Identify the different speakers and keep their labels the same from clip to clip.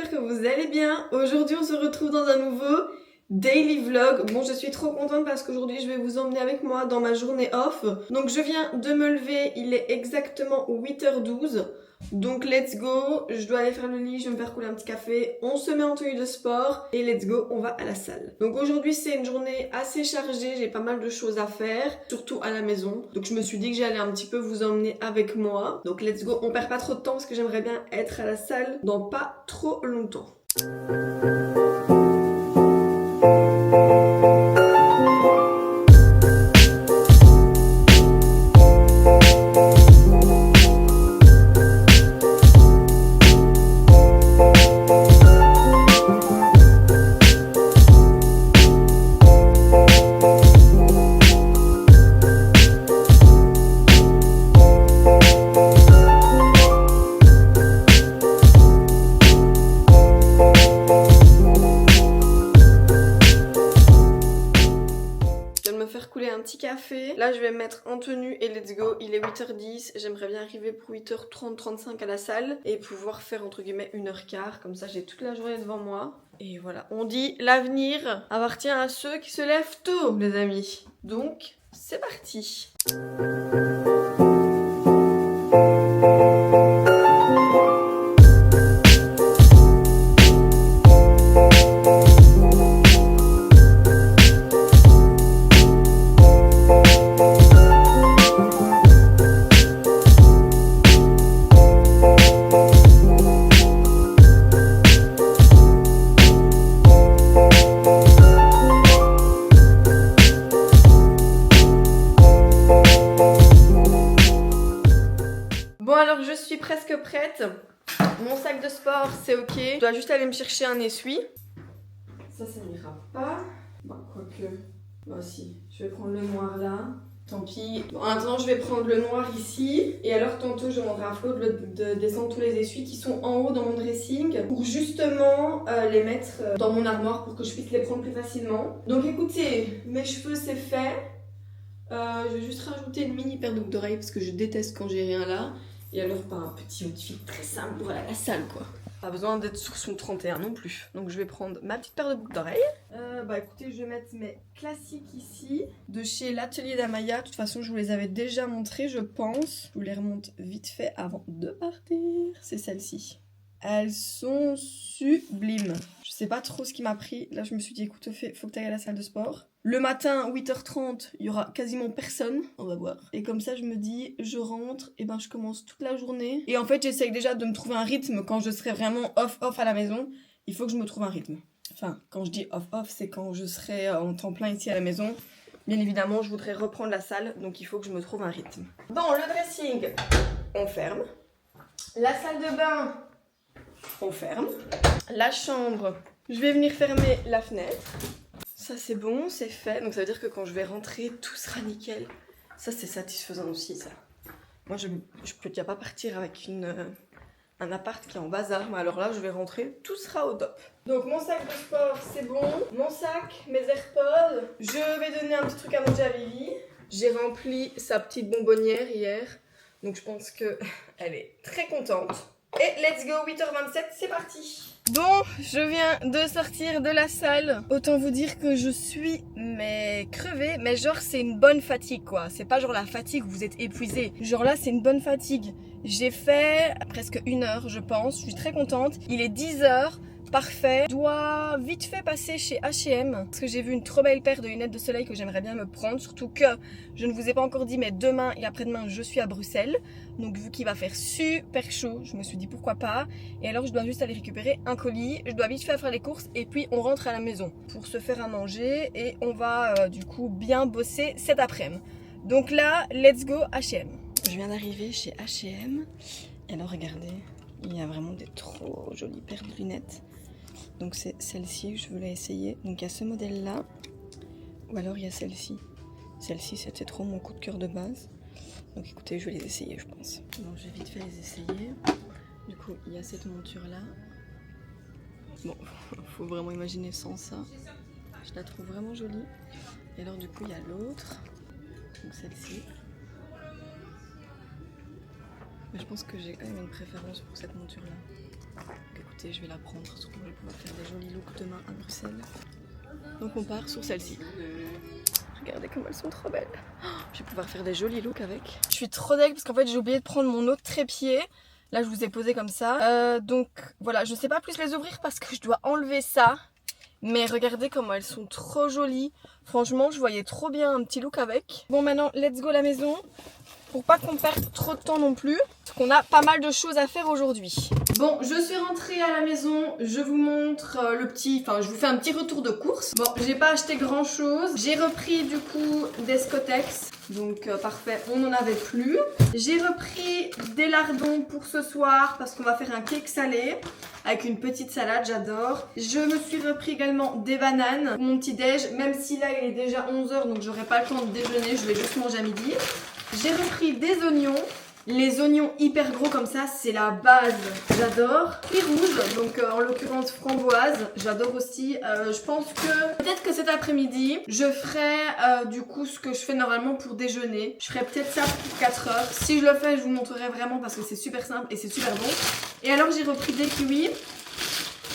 Speaker 1: j'espère que vous allez bien. Aujourd'hui on se retrouve dans un nouveau daily vlog. Bon, je suis trop contente parce qu'aujourd'hui je vais vous emmener avec moi dans ma journée off. Donc je viens de me lever, il est exactement 8h12. Donc let's go, je dois aller faire le lit, je vais me faire couler un petit café, on se met en tenue de sport et let's go, on va à la salle. Donc aujourd'hui c'est une journée assez chargée, j'ai pas mal de choses à faire, surtout à la maison. Donc je me suis dit que j'allais un petit peu vous emmener avec moi. Donc let's go, on perd pas trop de temps parce que j'aimerais bien être à la salle dans pas trop longtemps. Un petit café. Là je vais me mettre en tenue et let's go, il est 8h10, j'aimerais bien arriver pour 8h30, 35 à la salle et pouvoir faire entre guillemets 1h15, comme ça j'ai toute la journée devant moi. Et voilà, on dit l'avenir appartient à ceux qui se lèvent tôt les amis. Donc c'est parti. Alors je suis presque prête, mon sac de sport c'est ok, je dois juste aller me chercher un essuie. Ça n'ira pas, bah quoique, bah si, je vais prendre le noir là, tant pis. Bon, maintenant je vais prendre le noir ici, et alors tantôt je demanderai à Flo de descendre tous les essuies qui sont en haut dans mon dressing, pour justement les mettre dans mon armoire pour que je puisse les prendre plus facilement. Donc écoutez, mes cheveux c'est fait, je vais juste rajouter une mini paire de boucles d'oreilles parce que je déteste quand j'ai rien là. Et alors pas un petit outfit très simple pour aller à la salle quoi. Pas besoin d'être sur son 31 non plus. Donc je vais prendre ma petite paire de boucles d'oreilles. Bah écoutez, je vais mettre mes classiques ici. De chez l'atelier d'Amaya. De toute façon je vous les avais déjà montrées je pense. Je vous les remonte vite fait avant de partir. C'est celles-ci. Elles sont sublimes. Je sais pas trop ce qui m'a pris. Là je me suis dit écoute faut que tu ailles à la salle de sport. Le matin, 8h30, il y aura quasiment personne, on va voir. Et comme ça, je me dis, je rentre, et ben je commence toute la journée. Et en fait, j'essaye déjà de me trouver un rythme quand je serai vraiment off à la maison. Il faut que je me trouve un rythme. Enfin, quand je dis off, c'est quand je serai en temps plein ici à la maison. Bien évidemment, je voudrais reprendre la salle, donc il faut que je me trouve un rythme. Dans le dressing, on ferme. La salle de bain, on ferme. La chambre, je vais venir fermer la fenêtre. Ça c'est bon, c'est fait, donc ça veut dire que quand je vais rentrer, tout sera nickel. Ça c'est satisfaisant aussi ça. Moi je peux déjà pas partir avec un appart qui est en bazar, mais alors là je vais rentrer, tout sera au top. Donc mon sac de sport c'est bon, mon sac, mes AirPods. Je vais donner un petit truc à manger à Vivi. J'ai rempli sa petite bonbonnière hier, donc je pense qu'elle est très contente. Et let's go, 8h27, c'est parti. Bon, je viens de sortir de la salle. Autant vous dire que je suis crevée, mais genre c'est une bonne fatigue quoi. C'est pas genre la fatigue où vous êtes épuisé. Genre là c'est une bonne fatigue. J'ai fait presque 1h je pense, je suis très contente. Il est 10h. Parfait. Je dois vite fait passer chez H&M parce que j'ai vu une trop belle paire de lunettes de soleil que j'aimerais bien me prendre. Surtout que je ne vous ai pas encore dit mais demain et après-demain je suis à Bruxelles. Donc vu qu'il va faire super chaud, je me suis dit pourquoi pas. Et alors je dois juste aller récupérer un colis. Je dois vite fait faire les courses et puis on rentre à la maison pour se faire à manger. Et on va du coup bien bosser cet après-midi. Donc là, let's go H&M. Je viens d'arriver chez H&M. Et alors regardez, il y a vraiment des trop jolies paires de lunettes. Donc c'est celle-ci que je voulais essayer. Donc il y a ce modèle là. Ou alors il y a celle-ci. Celle-ci c'était trop mon coup de cœur de base. Donc écoutez, je vais les essayer je pense. Donc je vais vite fait les essayer. Du coup il y a cette monture là. Bon, faut vraiment imaginer sans ça. Je la trouve vraiment jolie. Et alors du coup il y a l'autre. Donc celle-ci. Mais je pense que j'ai quand même une préférence pour cette monture là. Écoutez, beauté, je vais la prendre, surtout je vais pouvoir faire des jolis looks demain à Bruxelles. Donc on part sur celle-ci. Regardez comme elles sont trop belles. Je vais pouvoir faire des jolis looks avec. Je suis trop deg parce qu'en fait j'ai oublié de prendre mon autre trépied. Là je vous ai posé comme ça. Donc voilà, je sais pas plus les ouvrir parce que je dois enlever ça. Mais regardez comment elles sont trop jolies. Franchement je voyais trop bien un petit look avec. Bon maintenant let's go à la maison. Pour pas qu'on perde trop de temps non plus. Parce qu'on a pas mal de choses à faire aujourd'hui. Bon, je suis rentrée à la maison, je vous montre je vous fais un petit retour de course. Bon, j'ai pas acheté grand chose. J'ai repris du coup des Scotex, donc parfait, on n'en avait plus. J'ai repris des lardons pour ce soir parce qu'on va faire un cake salé avec une petite salade, j'adore. Je me suis repris également des bananes pour mon petit déj, même si là il est déjà 11 h donc j'aurai pas le temps de déjeuner, je vais juste manger à midi. J'ai repris des oignons. Les oignons hyper gros comme ça, c'est la base, j'adore. Fruits rouges, donc en l'occurrence framboise, j'adore aussi. Je pense que peut-être que cet après-midi, je ferai du coup ce que je fais normalement pour déjeuner. Je ferai peut-être ça pour 4 heures. Si je le fais, je vous montrerai vraiment parce que c'est super simple et c'est super bon. Et alors j'ai repris des kiwis.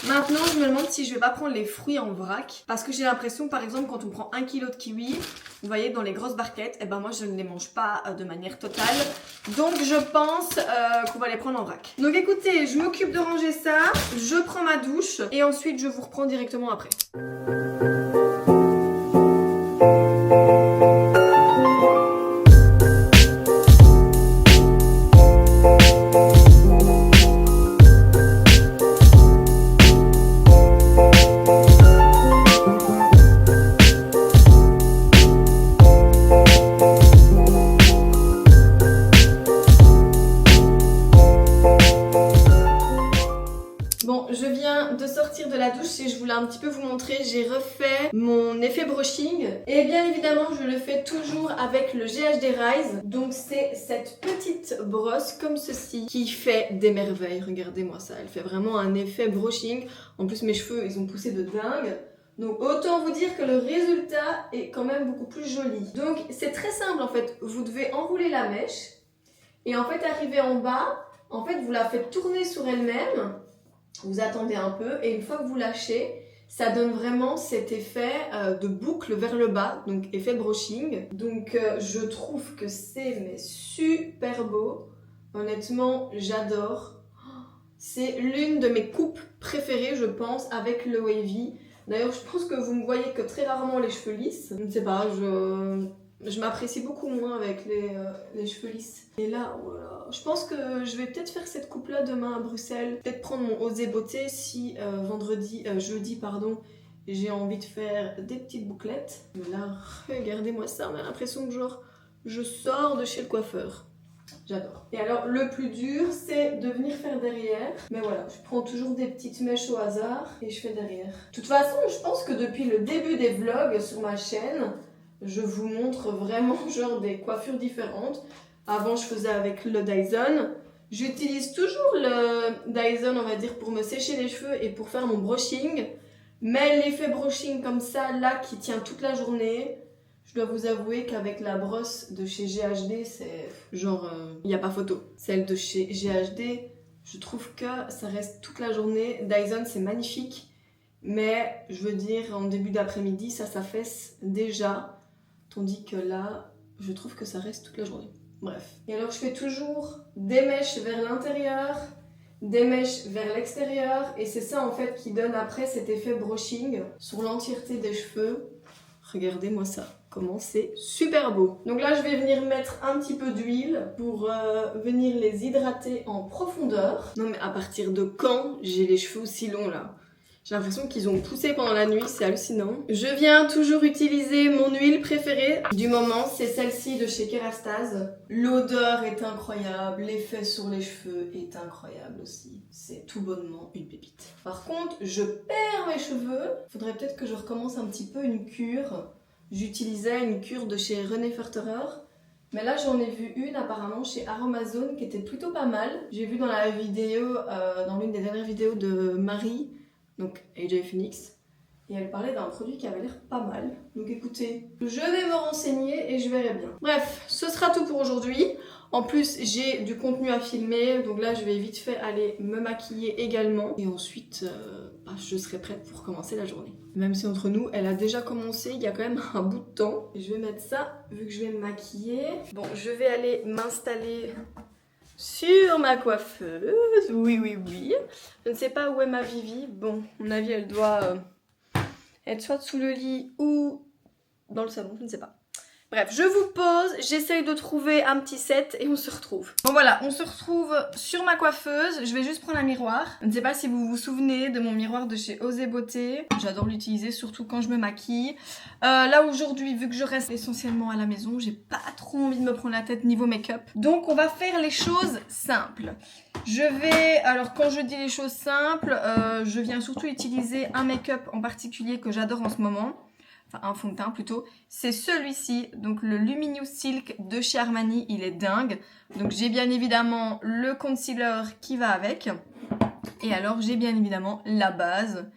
Speaker 1: Maintenant, je me demande si je vais pas prendre les fruits en vrac. Parce que j'ai l'impression, par exemple, quand on prend 1 kg de kiwis, vous voyez, dans les grosses barquettes, et ben moi, je ne les mange pas de manière totale. Donc, je pense qu'on va les prendre en vrac. Donc, écoutez, je m'occupe de ranger ça. Je prends ma douche. Et ensuite, je vous reprends directement après. Et je voulais un petit peu vous montrer, j'ai refait mon effet brushing et bien évidemment je le fais toujours avec le GHD Rise. Donc c'est cette petite brosse comme ceci qui fait des merveilles, regardez-moi ça, elle fait vraiment un effet brushing. En plus mes cheveux ils ont poussé de dingue. Donc autant vous dire que le résultat est quand même beaucoup plus joli. Donc c'est très simple en fait, vous devez enrouler la mèche et en fait arriver en bas, en fait vous la faites tourner sur elle-même. Vous attendez un peu et une fois que vous lâchez, ça donne vraiment cet effet de boucle vers le bas, donc effet brushing. Donc je trouve que c'est super beau. Honnêtement, j'adore. C'est l'une de mes coupes préférées, je pense, avec le wavy. D'ailleurs, je pense que vous me voyez que très rarement les cheveux lisses. Je ne sais pas, je m'apprécie beaucoup moins avec les cheveux lisses. Et là, voilà. Je pense que je vais peut-être faire cette coupe-là demain à Bruxelles. Peut-être prendre mon Osé Beauté si jeudi, j'ai envie de faire des petites bouclettes. Mais là, regardez-moi ça, on a l'impression que genre, je sors de chez le coiffeur. J'adore. Et alors, le plus dur, c'est de venir faire derrière. Mais voilà, je prends toujours des petites mèches au hasard et je fais derrière. De toute façon, je pense que depuis le début des vlogs sur ma chaîne, je vous montre vraiment genre des coiffures différentes. Avant, je faisais avec le Dyson. J'utilise toujours le Dyson, on va dire, pour me sécher les cheveux et pour faire mon brushing. Mais l'effet brushing comme ça, là, qui tient toute la journée, je dois vous avouer qu'avec la brosse de chez GHD, c'est genre, il n'y a pas photo. Celle de chez GHD, je trouve que ça reste toute la journée. Dyson, c'est magnifique. Mais, je veux dire, en début d'après-midi, ça s'affaisse déjà. Tandis que là, je trouve que ça reste toute la journée. Bref. Et alors, je fais toujours des mèches vers l'intérieur, des mèches vers l'extérieur. Et c'est ça, en fait, qui donne après cet effet brushing sur l'entièreté des cheveux. Regardez-moi ça, comment c'est super beau. Donc là, je vais venir mettre un petit peu d'huile pour venir les hydrater en profondeur. Non mais à partir de quand j'ai les cheveux aussi longs là ? J'ai l'impression qu'ils ont poussé pendant la nuit, c'est hallucinant. Je viens toujours utiliser mon huile préférée du moment, c'est celle-ci de chez Kerastase. L'odeur est incroyable, l'effet sur les cheveux est incroyable aussi. C'est tout bonnement une pépite. Par contre, je perds mes cheveux. Faudrait peut-être que je recommence un petit peu une cure. J'utilisais une cure de chez René Ferterer. Mais là, j'en ai vu une apparemment chez Aromazone qui était plutôt pas mal. J'ai vu dans la vidéo, dans l'une des dernières vidéos de Marie, donc AJ Phoenix, et elle parlait d'un produit qui avait l'air pas mal. Donc écoutez, je vais me renseigner et je verrai bien. Bref, ce sera tout pour aujourd'hui. En plus, j'ai du contenu à filmer, donc là je vais vite fait aller me maquiller également. Et ensuite, je serai prête pour commencer la journée. Même si entre nous, elle a déjà commencé, il y a quand même un bout de temps. Et je vais mettre ça, vu que je vais me maquiller. Bon, je vais aller m'installer sur ma coiffeuse. Oui, oui, oui. Je ne sais pas où est ma Vivi. Bon, à mon avis, elle doit être soit sous le lit ou dans le salon, je ne sais pas. Bref, je vous pose, j'essaye de trouver un petit set et on se retrouve. Bon voilà, on se retrouve sur ma coiffeuse. Je vais juste prendre un miroir. Je ne sais pas si vous vous souvenez de mon miroir de chez Osé Beauté. J'adore l'utiliser, surtout quand je me maquille. Là aujourd'hui, vu que je reste essentiellement à la maison, j'ai pas trop envie de me prendre la tête niveau make-up. Donc on va faire les choses simples. Alors quand je dis les choses simples, je viens surtout utiliser un make-up en particulier que j'adore en ce moment. Enfin un fond de teint plutôt, c'est celui-ci, donc le Luminous Silk de chez Armani, il est dingue. Donc j'ai bien évidemment le concealer qui va avec, et alors j'ai bien évidemment la base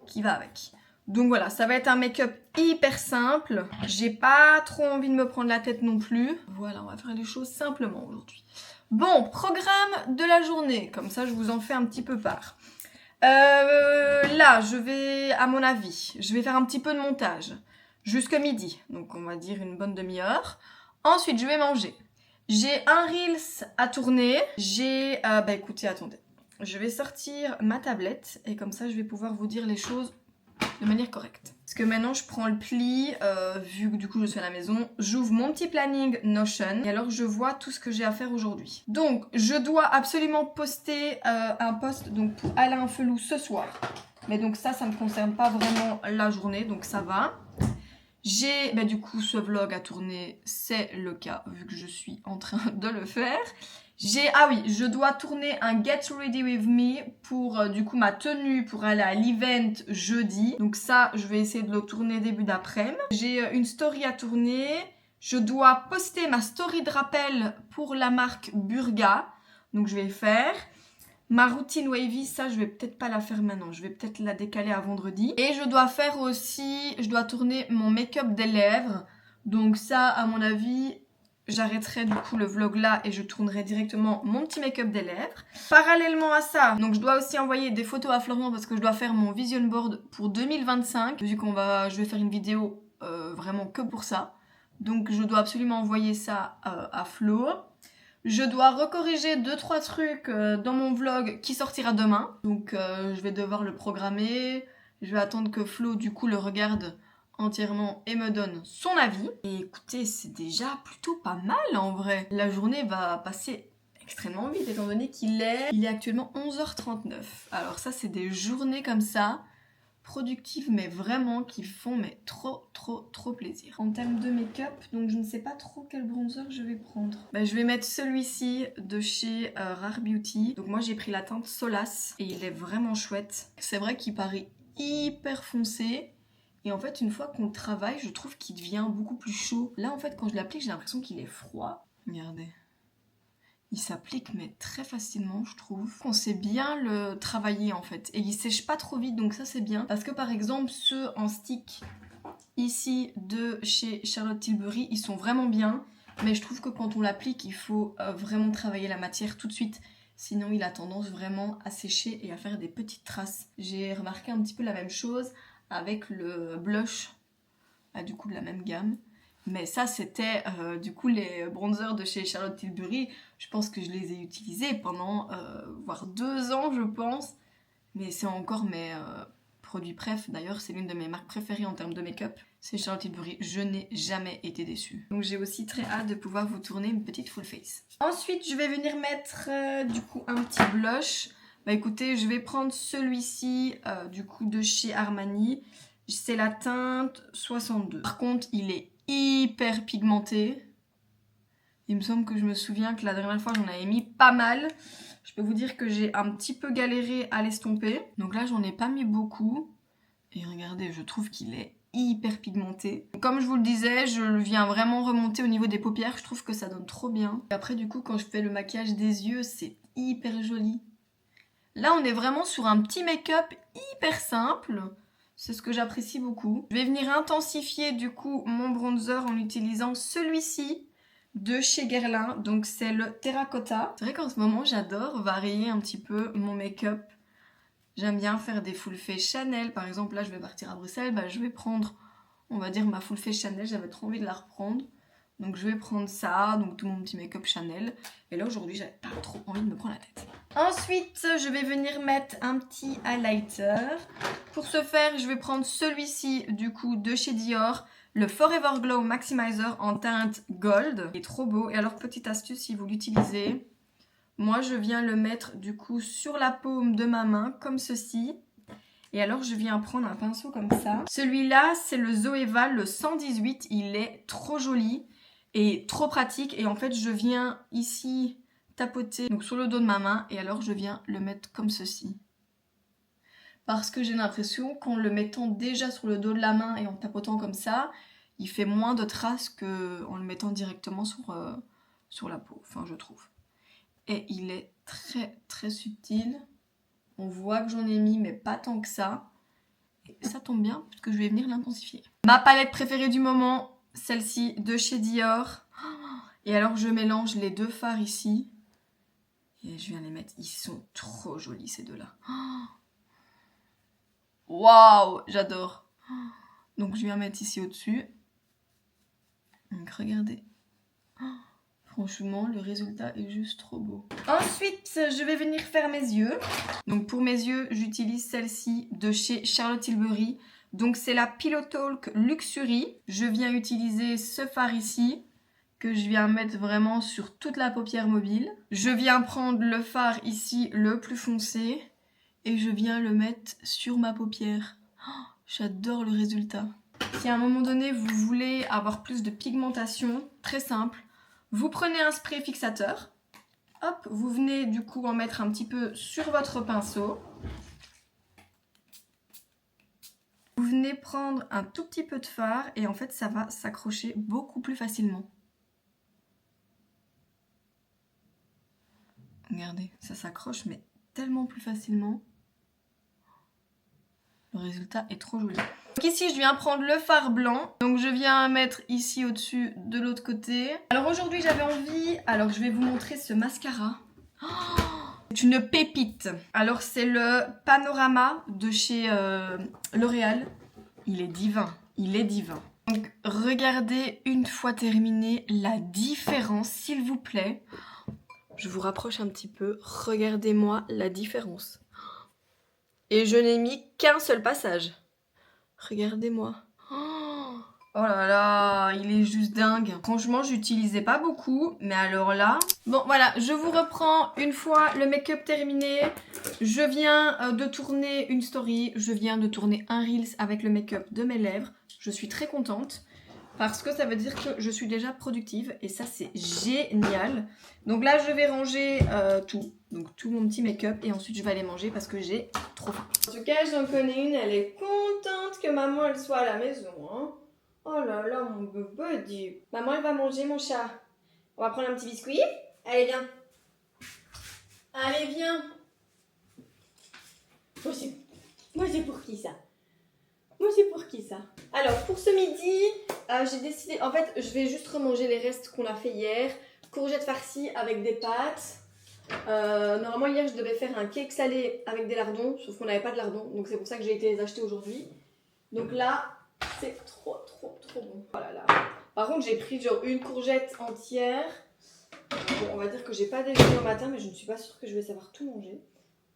Speaker 1: qui va avec. Donc voilà, ça va être un make-up hyper simple, j'ai pas trop envie de me prendre la tête non plus. Voilà, on va faire les choses simplement aujourd'hui. Bon, programme de la journée, comme ça je vous en fais un petit peu part. Là, je vais, à mon avis, je vais faire un petit peu de montage jusqu'à midi, donc on va dire une bonne demi-heure. Ensuite, je vais manger. J'ai un Reels à tourner. Écoutez, attendez. Je vais sortir ma tablette et comme ça, je vais pouvoir vous dire les choses de manière correcte. Parce que maintenant, je prends le pli, vu que du coup, je suis à la maison. J'ouvre mon petit planning Notion et alors, je vois tout ce que j'ai à faire aujourd'hui. Donc, je dois absolument poster un post donc, pour Alain Felou ce soir. Mais donc ça ne me concerne pas vraiment la journée, donc ça va. J'ai, du coup, ce vlog à tourner, c'est le cas, vu que je suis en train de le faire. Je dois tourner un Get Ready With Me pour, du coup, ma tenue pour aller à l'event jeudi. Donc ça, je vais essayer de le tourner début d'après-midi. J'ai une story à tourner. Je dois poster ma story de rappel pour la marque Burga. Donc je vais le faire. Ma routine wavy, ça je vais peut-être pas la faire maintenant, je vais peut-être la décaler à vendredi. Et je dois faire aussi, je dois tourner mon make-up des lèvres. Donc ça, à mon avis, j'arrêterai du coup le vlog là et je tournerai directement mon petit make-up des lèvres. Parallèlement à ça, donc je dois aussi envoyer des photos à Florian parce que je dois faire mon vision board pour 2025. Vu je vais faire une vidéo vraiment que pour ça. Donc je dois absolument envoyer ça à Flo. Je dois recorriger 2-3 trucs dans mon vlog qui sortira demain. Donc je vais devoir le programmer. Je vais attendre que Flo du coup le regarde entièrement et me donne son avis. Et écoutez, c'est déjà plutôt pas mal en vrai. La journée va passer extrêmement vite étant donné qu'il est actuellement 11h39. Alors ça c'est des journées comme ça, productives mais vraiment qui font trop plaisir. En termes de make-up, donc je ne sais pas trop quel bronzer je vais prendre. Je vais mettre celui-ci de chez Rare Beauty. Donc moi j'ai pris la teinte Solace et il est vraiment chouette. C'est vrai qu'il paraît hyper foncé et en fait une fois qu'on le travaille je trouve qu'il devient beaucoup plus chaud. Là en fait quand je l'applique j'ai l'impression qu'il est froid. Regardez. Il s'applique mais très facilement je trouve. On sait bien le travailler en fait. Et il sèche pas trop vite donc ça c'est bien. Parce que par exemple ceux en stick ici de chez Charlotte Tilbury ils sont vraiment bien. Mais je trouve que quand on l'applique il faut vraiment travailler la matière tout de suite. Sinon il a tendance vraiment à sécher et à faire des petites traces. J'ai remarqué un petit peu la même chose avec le blush du coup de la même gamme. Mais ça c'était du coup les bronzers de chez Charlotte Tilbury. Je pense que je les ai utilisés pendant voire 2 ans je pense. Mais c'est encore mes produits préf. D'ailleurs c'est l'une de mes marques préférées en termes de make-up. C'est Charlotte Tilbury. Je n'ai jamais été déçue. Donc j'ai aussi très hâte de pouvoir vous tourner une petite full face. Ensuite je vais venir mettre du coup un petit blush. Écoutez je vais prendre celui-ci du coup de chez Armani. C'est la teinte 62. Par contre il est hyper pigmenté. Il me semble que je me souviens que la dernière fois j'en avais mis pas mal. Je peux vous dire que j'ai un petit peu galéré à l'estomper. Donc là j'en ai pas mis beaucoup. Et regardez, je trouve qu'il est hyper pigmenté. Comme je vous le disais, je viens vraiment remonter au niveau des paupières. Je trouve que ça donne trop bien. Et après du coup quand je fais le maquillage des yeux, c'est hyper joli. Là on est vraiment sur un petit make-up hyper simple. C'est ce que j'apprécie beaucoup. Je vais venir intensifier du coup mon bronzer en utilisant celui-ci de chez Guerlain, donc c'est le terracotta. C'est vrai qu'en ce moment j'adore varier un petit peu mon make-up. J'aime bien faire des full face Chanel, par exemple là je vais partir à Bruxelles, bah, je vais prendre, on va dire ma full face Chanel, j'avais trop envie de la reprendre. Donc je vais prendre ça, donc tout mon petit make-up Chanel. Et là aujourd'hui j'avais pas trop envie de me prendre la tête. Ensuite je vais venir mettre un petit highlighter. Pour ce faire je vais prendre celui-ci du coup de chez Dior. Le Forever Glow Maximizer en teinte gold. Il est trop beau. Et alors petite astuce si vous l'utilisez. Moi je viens le mettre du coup sur la paume de ma main comme ceci. Et alors je viens prendre un pinceau comme ça. Celui-là c'est le Zoeva, le 118. Il est trop joli et trop pratique. Et en fait je viens ici tapoter donc sur le dos de ma main. Et alors je viens le mettre comme ceci. Parce que j'ai l'impression qu'en le mettant déjà sur le dos de la main et en tapotant comme ça, il fait moins de traces qu'en le mettant directement sur la peau, enfin je trouve. Et il est très très subtil. On voit que j'en ai mis mais pas tant que ça. Et ça tombe bien parce que je vais venir l'intensifier. Ma palette préférée du moment, celle-ci de chez Dior. Et alors je mélange les deux fards ici. Et je viens les mettre, ils sont trop jolis ces deux-là. Waouh, j'adore. Donc je viens mettre ici au-dessus. Donc regardez. Franchement, le résultat est juste trop beau. Ensuite, je vais venir faire mes yeux. Donc pour mes yeux, j'utilise celle-ci de chez Charlotte Tilbury. Donc c'est la Pillow Talk Luxury. Je viens utiliser ce fard ici que je viens mettre vraiment sur toute la paupière mobile. Je viens prendre le fard ici le plus foncé. Et je viens le mettre sur ma paupière. Oh, j'adore le résultat. Si à un moment donné vous voulez avoir plus de pigmentation, très simple, vous prenez un spray fixateur. Hop, vous venez du coup en mettre un petit peu sur votre pinceau. Vous venez prendre un tout petit peu de fard et en fait ça va s'accrocher beaucoup plus facilement. Regardez, ça s'accroche mais tellement plus facilement. Le résultat est trop joli. Donc ici, je viens prendre le fard blanc. Donc je viens mettre ici au-dessus de l'autre côté. Alors aujourd'hui, j'avais envie... Alors je vais vous montrer ce mascara. Oh, c'est une pépite. Alors c'est le Panorama de chez L'Oréal. Il est divin. Il est divin. Donc regardez une fois terminé la différence, s'il vous plaît. Je vous rapproche un petit peu. Regardez-moi la différence. Et je n'ai mis qu'un seul passage. Regardez-moi. Oh là là, il est juste dingue. Franchement, j'utilisais pas beaucoup, mais alors là... Bon, voilà, je vous reprends une fois le make-up terminé. Je viens de tourner une story, je viens de tourner un Reels avec le make-up de mes lèvres. Je suis très contente parce que ça veut dire que je suis déjà productive et ça, c'est génial. Donc là, je vais ranger tout. Donc tout mon petit make-up et ensuite je vais aller manger parce que j'ai trop faim. En tout cas, j'en connais une, elle est contente que maman elle soit à la maison. Hein. Oh là là, mon bébé. Maman elle va manger mon chat. On va prendre un petit biscuit. Allez, viens. Allez, viens. Moi c'est pour qui ça? Moi c'est pour qui ça? Alors pour ce midi, j'ai décidé, en fait je vais juste remanger les restes qu'on a fait hier. Courgettes farcies avec des pâtes. Normalement hier je devais faire un cake salé avec des lardons, sauf qu'on n'avait pas de lardons, donc c'est pour ça que j'ai été les acheter aujourd'hui. Donc là c'est trop bon. Oh là là. Par contre j'ai pris genre une courgette entière. Bon, on va dire que j'ai pas déjeuné au matin, mais je ne suis pas sûre que je vais savoir tout manger.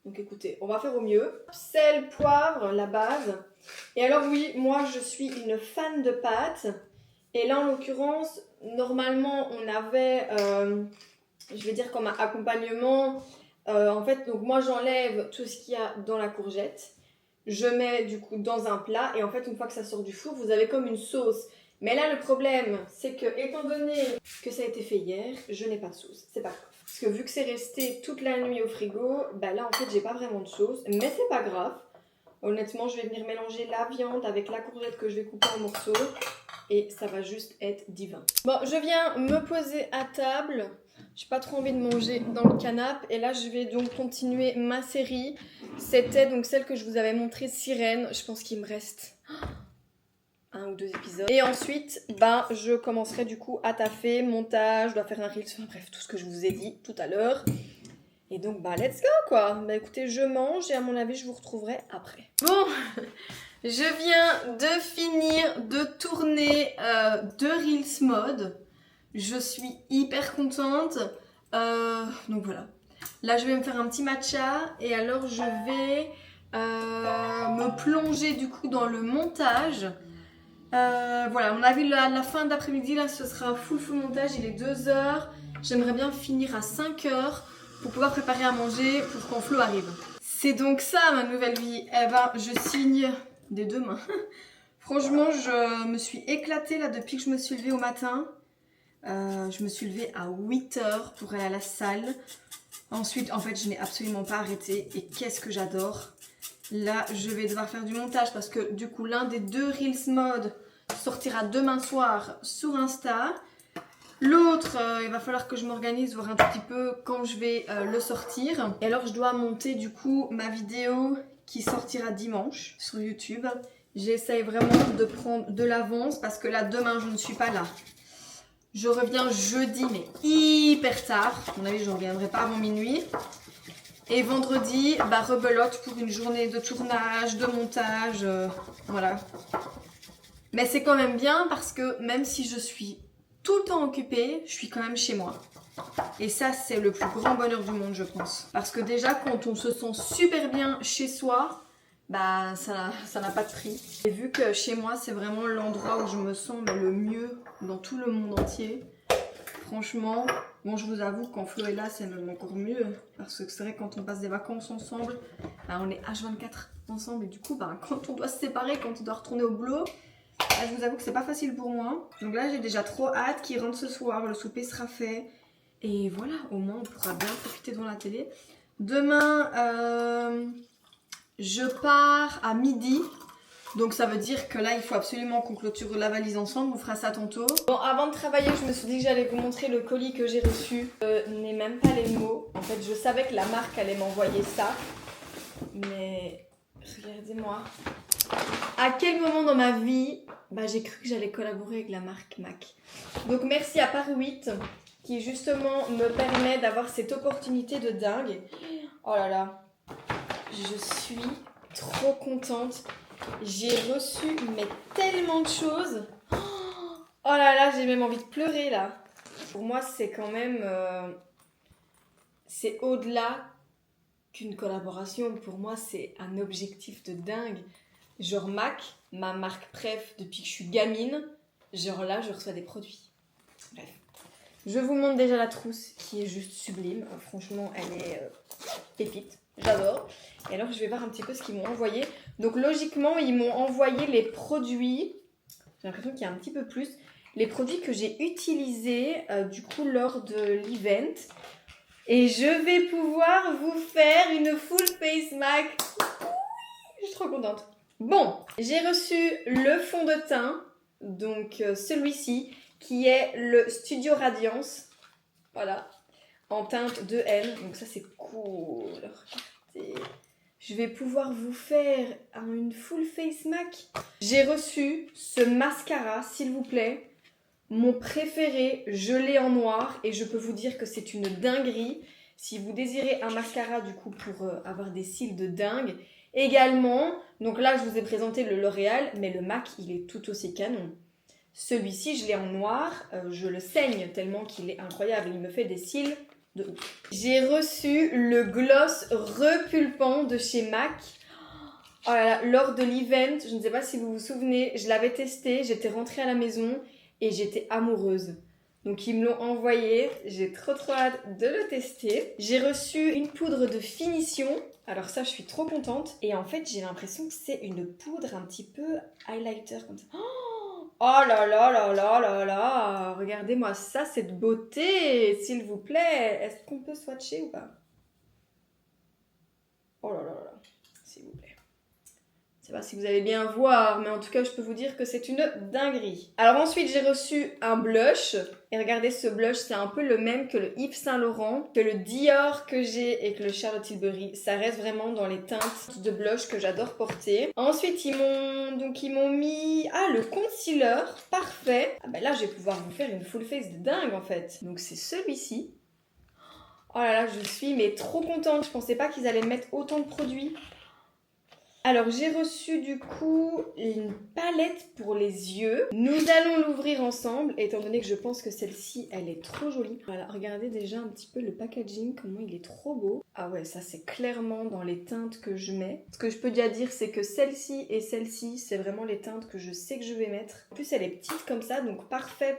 Speaker 1: Donc écoutez, on va faire au mieux. Sel, poivre, la base. Et alors oui, moi je suis une fan de pâtes. Et là en l'occurrence, normalement on avait... je vais dire comme un accompagnement, en fait, donc moi j'enlève tout ce qu'il y a dans la courgette, je mets du coup dans un plat et en fait une fois que ça sort du four, vous avez comme une sauce. Mais là le problème, c'est que étant donné que ça a été fait hier, je n'ai pas de sauce, c'est pas grave. Parce que vu que c'est resté toute la nuit au frigo, bah là en fait j'ai pas vraiment de sauce, mais c'est pas grave. Honnêtement, je vais venir mélanger la viande avec la courgette que je vais couper en morceaux et ça va juste être divin. Bon, je viens me poser à table. J'ai pas trop envie de manger dans le canapé et là je vais donc continuer ma série. C'était donc celle que je vous avais montrée, Sirène. Je pense qu'il me reste 1 ou 2 épisodes. Et ensuite, je commencerai du coup à taffer, montage, je dois faire un reel, enfin bref, tout ce que je vous ai dit tout à l'heure. Et donc, let's go quoi. Écoutez, je mange et à mon avis, je vous retrouverai après. Bon, je viens de finir de tourner 2 reels mode. Je suis hyper contente. Donc voilà. Là, je vais me faire un petit matcha et alors je vais me plonger du coup dans le montage. Voilà, on a vu la fin d'après-midi, là ce sera full montage, il est 2h. J'aimerais bien finir à 5h pour pouvoir préparer à manger pour quand Flo arrive. C'est donc ça ma nouvelle vie. Je signe des 2 mains. Franchement, je me suis éclatée là depuis que je me suis levée au matin. Je me suis levée à 8h pour aller à la salle. Ensuite, en fait, je n'ai absolument pas arrêté. Et qu'est-ce que j'adore. Là, je vais devoir faire du montage parce que du coup, l'un des 2 Reels Mode sortira demain soir sur Insta. L'autre, il va falloir que je m'organise, voir un tout petit peu quand je vais le sortir. Et alors, je dois monter du coup ma vidéo qui sortira dimanche sur YouTube. J'essaye vraiment de prendre de l'avance parce que là, demain, je ne suis pas là. Je reviens jeudi, mais hyper tard. À mon avis, je ne reviendrai pas avant minuit. Et vendredi, rebelote pour une journée de tournage, de montage, voilà. Mais c'est quand même bien parce que même si je suis tout le temps occupée, je suis quand même chez moi. Et ça, c'est le plus grand bonheur du monde, je pense. Parce que déjà, quand on se sent super bien chez soi, ça n'a pas de prix. Et vu que chez moi, c'est vraiment l'endroit où je me sens le mieux dans tout le monde entier. Franchement, bon, je vous avoue, quand Flo est là, c'est même encore mieux. Parce que c'est vrai, quand on passe des vacances ensemble, on est H24 ensemble. Et du coup, quand on doit se séparer, quand on doit retourner au boulot, je vous avoue que c'est pas facile pour moi. Donc là, j'ai déjà trop hâte qu'il rentre ce soir. Le souper sera fait. Et voilà, au moins, on pourra bien profiter devant la télé. Demain, je pars à midi. Donc ça veut dire que là, il faut absolument qu'on clôture la valise ensemble. On fera ça tantôt. Bon, avant de travailler, je me suis dit que j'allais vous montrer le colis que j'ai reçu. Je n'ai même pas les mots. En fait, je savais que la marque allait m'envoyer ça. Mais regardez-moi. À quel moment dans ma vie, j'ai cru que j'allais collaborer avec la marque MAC. Donc merci à Paris 8 qui justement me permet d'avoir cette opportunité de dingue. Oh là là, je suis trop contente. J'ai reçu tellement de choses. Oh là là, j'ai même envie de pleurer là. Pour moi, c'est quand même... c'est au-delà qu'une collaboration. Pour moi, c'est un objectif de dingue. Genre MAC, ma marque préf depuis que je suis gamine. Genre là, je reçois des produits. Bref. Je vous montre déjà la trousse qui est juste sublime. Franchement, elle est pépite. J'adore. Et alors, je vais voir un petit peu ce qu'ils m'ont envoyé. Donc, logiquement, ils m'ont envoyé les produits. J'ai l'impression qu'il y a un petit peu plus. Les produits que j'ai utilisés, du coup, lors de l'event. Et je vais pouvoir vous faire une full face MAC. Je suis trop contente. Bon, j'ai reçu le fond de teint. Donc, celui-ci, qui est le Studio Radiance. Voilà. En teinte 2N, donc ça c'est cool. Regardez. Je vais pouvoir vous faire une full face MAC. J'ai reçu ce mascara, s'il vous plaît. Mon préféré, je l'ai en noir et je peux vous dire que c'est une dinguerie. Si vous désirez un mascara du coup pour avoir des cils de dingue. Également, donc là je vous ai présenté le L'Oréal, mais le MAC il est tout aussi canon. Celui-ci je l'ai en noir, je le saigne tellement qu'il est incroyable, il me fait des cils. J'ai reçu le gloss repulpant de chez MAC. Oh là là, lors de l'event, je ne sais pas si vous vous souvenez, je l'avais testé, j'étais rentrée à la maison et j'étais amoureuse. Donc ils me l'ont envoyé, j'ai trop hâte de le tester. J'ai reçu une poudre de finition, alors ça je suis trop contente. Et en fait j'ai l'impression que c'est une poudre un petit peu highlighter comme ça. Oh là là là là là là, regardez-moi ça, cette beauté, s'il vous plaît. Est-ce qu'on peut swatcher ou pas? Oh là là là, s'il vous plaît. C'est pas si vous allez bien voir, mais en tout cas, je peux vous dire que c'est une dinguerie. Alors ensuite, j'ai reçu un blush. Et regardez, ce blush, c'est un peu le même que le Yves Saint Laurent, que le Dior que j'ai et que le Charlotte Tilbury. Ça reste vraiment dans les teintes de blush que j'adore porter. Ensuite, ils m'ont mis le concealer, parfait. Ah ben là, je vais pouvoir vous faire une full face de dingue en fait. Donc c'est celui-ci. Oh là là, je suis mais trop contente. Je pensais pas qu'ils allaient mettre autant de produits. Alors j'ai reçu du coup une palette pour les yeux. Nous allons l'ouvrir ensemble étant donné que je pense que celle-ci elle est trop jolie. Voilà, regardez déjà un petit peu le packaging, comment il est trop beau. Ah ouais, ça c'est clairement dans les teintes que je mets. Ce que je peux déjà dire c'est que celle-ci et celle-ci c'est vraiment les teintes que je sais que je vais mettre. En plus elle est petite comme ça donc parfait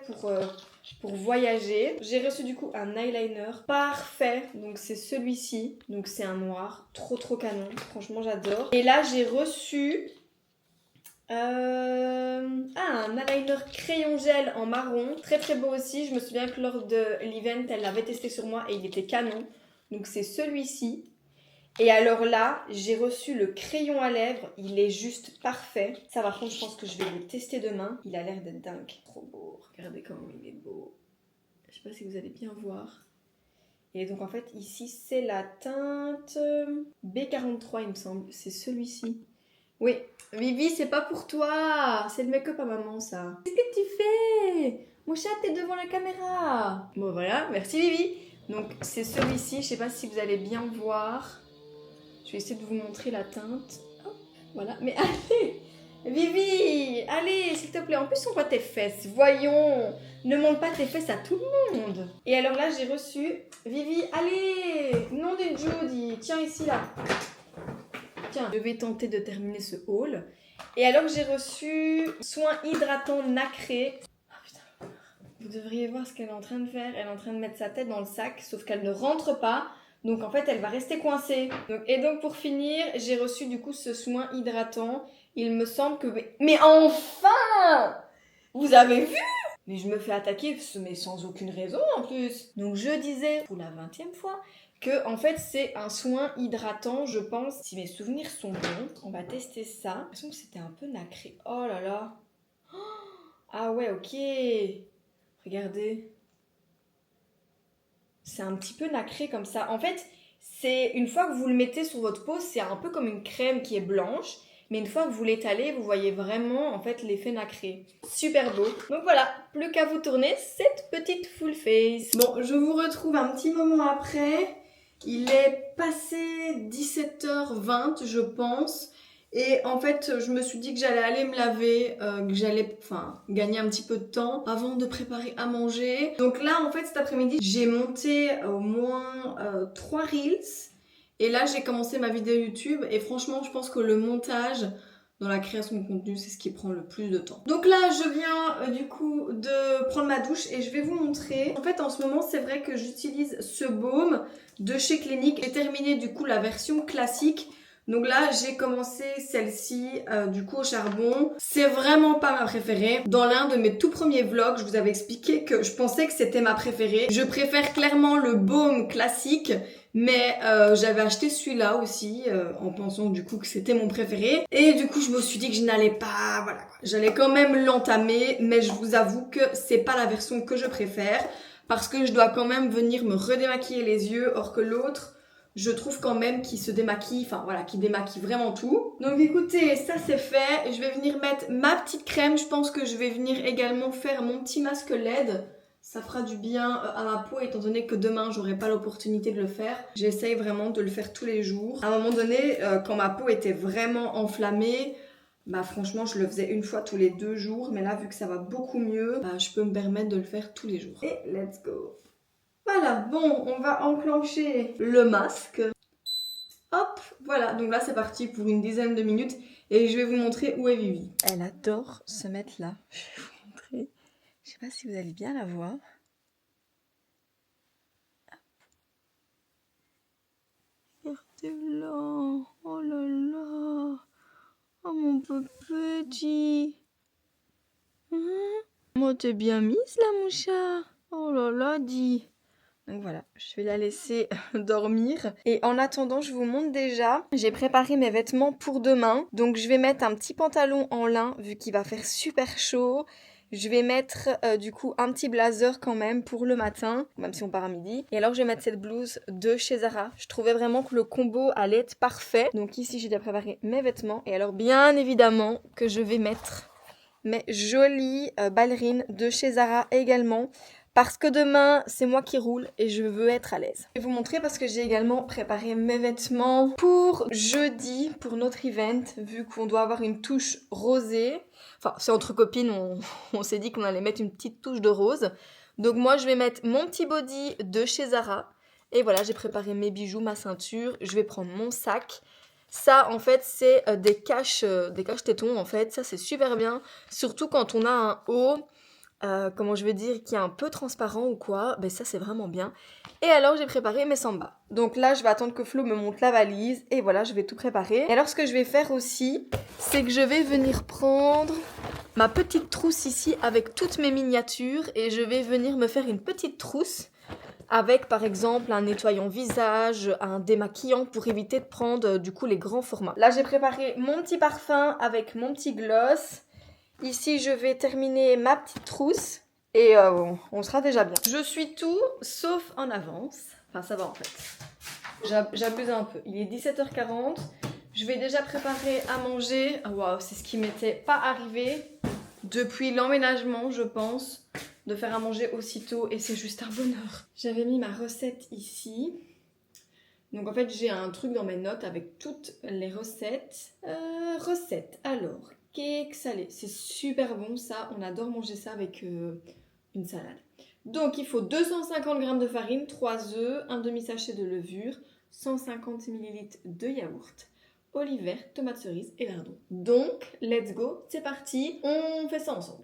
Speaker 1: pour voyager. J'ai reçu du coup un eyeliner parfait, donc c'est celui-ci, donc c'est un noir, trop canon, franchement j'adore. Et là j'ai reçu un eyeliner crayon gel en marron, très beau aussi. Je me souviens que lors de l'event elle l'avait testé sur moi et il était canon, donc c'est celui-ci. Et alors là, j'ai reçu le crayon à lèvres, il est juste parfait. Ça par contre, je pense que je vais le tester demain. Il a l'air d'être dingue, trop beau. Regardez comment il est beau. Je sais pas si vous allez bien voir. Et donc en fait, ici, c'est la teinte B43, il me semble. C'est celui-ci. Oui, Vivi, c'est pas pour toi. C'est le make-up à maman, ça. Qu'est-ce que tu fais? Mon chat, t'es devant la caméra. Bon voilà, merci Vivi. Donc c'est celui-ci, je sais pas si vous allez bien voir. Je vais essayer de vous montrer la teinte. Hop, voilà. Mais allez, Vivi, allez, s'il te plaît. En plus, on voit tes fesses. Voyons. Ne montre pas tes fesses à tout le monde. Et alors là, j'ai reçu... Vivi, allez. Nom de Jody. Tiens, ici, là. Tiens, je vais tenter de terminer ce haul. Et alors, j'ai reçu soin hydratant nacré. Oh, putain. Vous devriez voir ce qu'elle est en train de faire. Elle est en train de mettre sa tête dans le sac, sauf qu'elle ne rentre pas. Donc en fait, elle va rester coincée. Et donc pour finir, j'ai reçu du coup ce soin hydratant. Il me semble que... Mais enfin! Vous avez vu? Mais je me fais attaquer, mais sans aucune raison en plus. Donc je disais, pour la 20e fois, que en fait c'est un soin hydratant, je pense. Si mes souvenirs sont bons, on va tester ça. J'ai l'impression que c'était un peu nacré. Oh là là. Ah ouais, ok. Regardez. C'est un petit peu nacré comme ça. En fait, c'est une fois que vous le mettez sur votre peau, c'est un peu comme une crème qui est blanche. Mais une fois que vous l'étalez, vous voyez vraiment en fait l'effet nacré. Super beau. Donc voilà, plus qu'à vous tourner cette petite full face. Bon, je vous retrouve un petit moment après. Il est passé 17h20, je pense. Et en fait, je me suis dit que j'allais aller me laver, que j'allais gagner un petit peu de temps avant de préparer à manger. Donc là, en fait, cet après-midi, j'ai monté au moins 3 reels. Et là, j'ai commencé ma vidéo YouTube. Et franchement, je pense que le montage dans la création de contenu, c'est ce qui prend le plus de temps. Donc là, je viens du coup de prendre ma douche et je vais vous montrer. En fait, en ce moment, c'est vrai que j'utilise ce baume de chez Clinique. J'ai terminé du coup la version classique. Donc là, j'ai commencé celle-ci du coup au charbon. C'est vraiment pas ma préférée. Dans l'un de mes tout premiers vlogs, je vous avais expliqué que je pensais que c'était ma préférée. Je préfère clairement le baume classique, mais j'avais acheté celui-là aussi en pensant du coup que c'était mon préféré. Et du coup, je me suis dit que je n'allais pas, voilà quoi. J'allais quand même l'entamer, mais je vous avoue que c'est pas la version que je préfère parce que je dois quand même venir me redémaquiller les yeux, or que l'autre, je trouve quand même qu'il se démaquille, enfin voilà, qu'il démaquille vraiment tout. Donc écoutez, ça c'est fait. Je vais venir mettre ma petite crème. Je pense que je vais venir également faire mon petit masque LED. Ça fera du bien à ma peau étant donné que demain j'aurai pas l'opportunité de le faire. J'essaye vraiment de le faire tous les jours. À un moment donné, quand ma peau était vraiment enflammée, bah franchement je le faisais une fois tous les 2 jours. Mais là vu que ça va beaucoup mieux, bah, je peux me permettre de le faire tous les jours. Et let's go! Voilà, bon, on va enclencher le masque. Hop, voilà, donc là c'est parti pour une dizaine de minutes et je vais vous montrer où est Vivi. Elle adore se mettre là. Je vais vous montrer. Je sais pas si vous allez bien la voir. Regardez là. Oh là là. Oh mon petit. Hein? Moi t'es bien mise là mon chat. Oh là là, dis. Donc voilà, je vais la laisser dormir. Et en attendant, je vous montre déjà, j'ai préparé mes vêtements pour demain. Donc je vais mettre un petit pantalon en lin vu qu'il va faire super chaud. Je vais mettre du coup un petit blazer quand même pour le matin, même si on part à midi. Et alors je vais mettre cette blouse de chez Zara. Je trouvais vraiment que le combo allait être parfait. Donc ici j'ai déjà préparé mes vêtements. Et alors bien évidemment que je vais mettre mes jolies ballerines de chez Zara également. Parce que demain, c'est moi qui roule et je veux être à l'aise. Je vais vous montrer parce que j'ai également préparé mes vêtements pour jeudi, pour notre event, vu qu'on doit avoir une touche rosée. Enfin, c'est entre copines, on s'est dit qu'on allait mettre une petite touche de rose. Donc moi, je vais mettre mon petit body de chez Zara. Et voilà, j'ai préparé mes bijoux, ma ceinture. Je vais prendre mon sac. Ça, en fait, c'est des caches tétons, en fait. Ça, c'est super bien. Surtout quand on a un haut... comment je vais dire, qui est un peu transparent ou quoi, ben ça c'est vraiment bien. Et alors j'ai préparé mes sambas. Donc là je vais attendre que Flo me monte la valise et voilà, je vais tout préparer. Et alors ce que je vais faire aussi, c'est que je vais venir prendre ma petite trousse ici avec toutes mes miniatures et je vais venir me faire une petite trousse avec par exemple un nettoyant visage, un démaquillant pour éviter de prendre du coup les grands formats. Là j'ai préparé mon petit parfum avec mon petit gloss. Ici, je vais terminer ma petite trousse et on sera déjà bien. Je suis tout sauf en avance. Enfin, ça va en fait. J'abuse un peu. Il est 17h40. Je vais déjà préparer à manger. Waouh, c'est ce qui m'était pas arrivé depuis l'emménagement, je pense, de faire à manger aussitôt et c'est juste un bonheur. J'avais mis ma recette ici. Donc en fait, j'ai un truc dans mes notes avec toutes les recettes. Recettes, alors... Cake salé, c'est super bon ça, on adore manger ça avec une salade. Donc il faut 250 g de farine, 3 œufs, un demi-sachet de levure, 150 ml de yaourt, olive verte, tomate cerise et lardon. Donc let's go, c'est parti, on fait ça ensemble.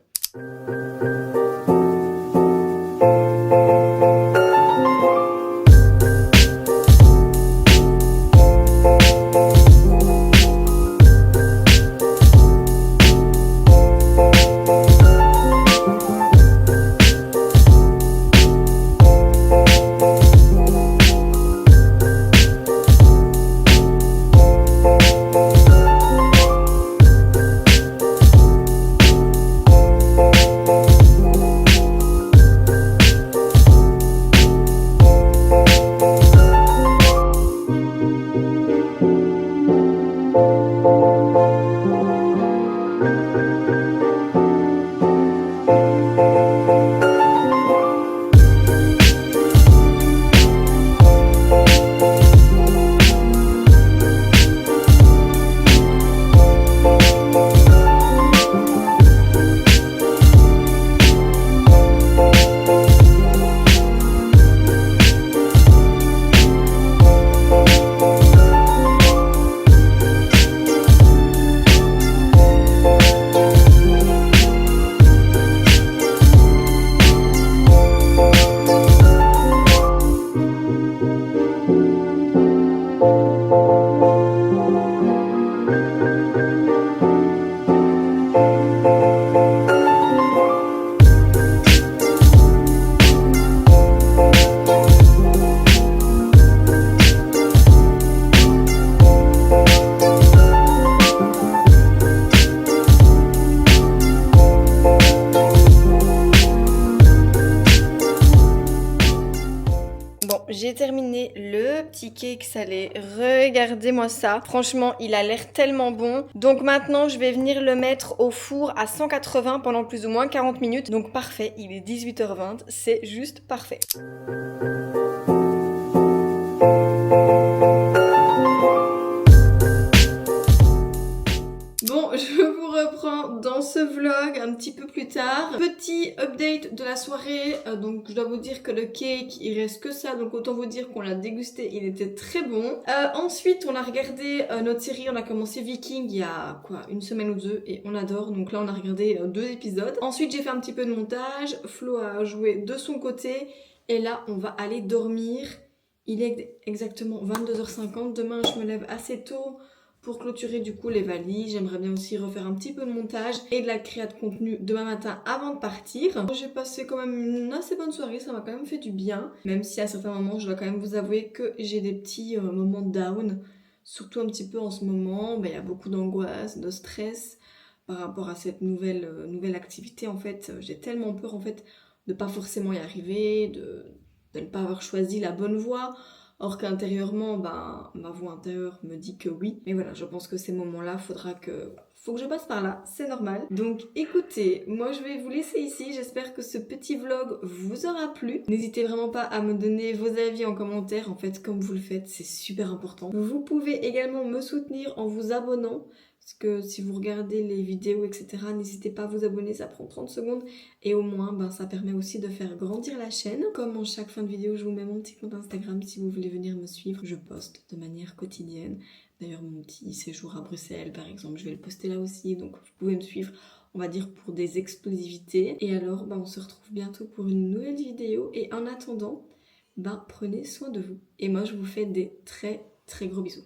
Speaker 1: J'ai terminé le petit cake salé. Regardez-moi ça. Franchement, il a l'air tellement bon. Donc maintenant, je vais venir le mettre au four à 180 pendant plus ou moins 40 minutes. Donc parfait, il est 18h20. C'est juste parfait. Bon, je vous reprends dans ce vlog un petit peu plus tard. Petit update de la soirée. Donc je dois vous dire que le cake, il reste que ça. Donc autant vous dire qu'on l'a dégusté, il était très bon. Ensuite, on a regardé notre série. On a commencé Viking il y a quoi, une semaine ou deux. Et on adore. Donc là, on a regardé 2 épisodes. Ensuite, j'ai fait un petit peu de montage. Flo a joué de son côté. Et là, on va aller dormir. Il est exactement 22h50. Demain, je me lève assez tôt Pour clôturer du coup les valises, j'aimerais bien aussi refaire un petit peu de montage et de la créa de contenu demain matin avant de partir. J'ai passé quand même une assez bonne soirée, ça m'a quand même fait du bien. Même si à certains moments, je dois quand même vous avouer que j'ai des petits moments down. Surtout un petit peu en ce moment, il y a beaucoup d'angoisse, de stress par rapport à cette nouvelle activité. En fait, j'ai tellement peur en fait de pas forcément y arriver, de ne pas avoir choisi la bonne voie. Or qu'intérieurement, ma voix intérieure me dit que oui. Mais voilà, je pense que ces moments-là, faut que je passe par là, c'est normal. Donc écoutez, moi je vais vous laisser ici. J'espère que ce petit vlog vous aura plu. N'hésitez vraiment pas à me donner vos avis en commentaire. En fait, comme vous le faites, c'est super important. Vous pouvez également me soutenir en vous abonnant. Parce que si vous regardez les vidéos, etc., n'hésitez pas à vous abonner, ça prend 30 secondes. Et au moins, ça permet aussi de faire grandir la chaîne. Comme en chaque fin de vidéo, je vous mets mon petit compte Instagram si vous voulez venir me suivre. Je poste de manière quotidienne. D'ailleurs, mon petit séjour à Bruxelles, par exemple, je vais le poster là aussi. Donc, vous pouvez me suivre, on va dire, pour des exclusivités. Et alors, on se retrouve bientôt pour une nouvelle vidéo. Et en attendant, prenez soin de vous. Et moi, je vous fais des très, très gros bisous.